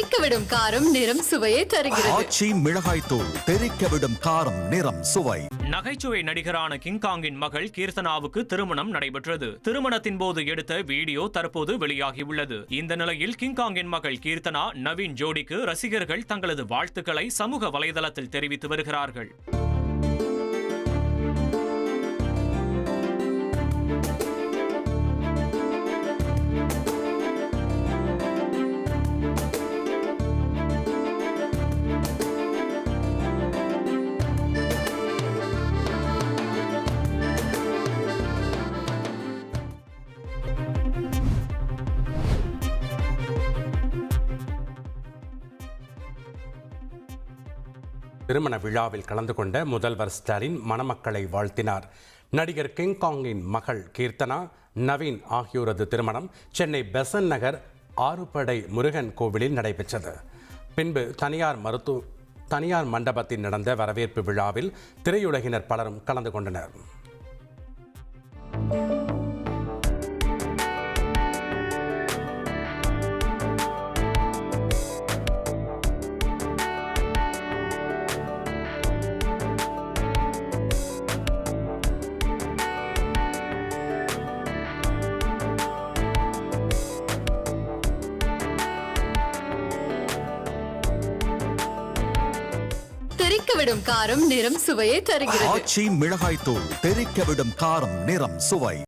தெறிக்கவிடும் காரம் நிறம் சுவையை தருகிறது. ஆச்சி மிளகாய் தூள் தெறிக்கவிடும் காரம் நிறம் சுவை. நகைச்சுவை நடிகரான கிங்காங்கின் மகள் கீர்த்தனாவுக்கு திருமணம் நடைபெற்றது. திருமணத்தின் போது எடுத்த வீடியோ தற்போது வெளியாகியுள்ளது. இந்த நிலையில் கிங்காங்கின் மகள் கீர்த்தனா நவீன் ஜோடிக்கு ரசிகர்கள் தங்களது வாழ்த்துக்களை சமூக வலைதளத்தில் தெரிவித்து வருகிறார்கள். திருமண விழாவில் கலந்து கொண்ட முதல்வர் ஸ்டாலின் மணமக்களை வாழ்த்தினார். நடிகர் கிங்காங்கின் மகள் கீர்த்தனா, நவீன் ஆகியோரது திருமணம் சென்னை பெசன்ட் நகர் ஆறுபடை முருகன் கோவிலில் நடைபெற்றது. பின்பு தனியார் மண்டபத்தில் நடந்த வரவேற்பு விழாவில் திரையுலகினர் பலரும் கலந்து கொண்டனர். தெறிக்கவிடும் காரம் நிறம் சுவையை தருகிறது. ஆச்சி மிளகாய் தூள் தெறிக்கவிடும் காரம் நிறம் சுவை.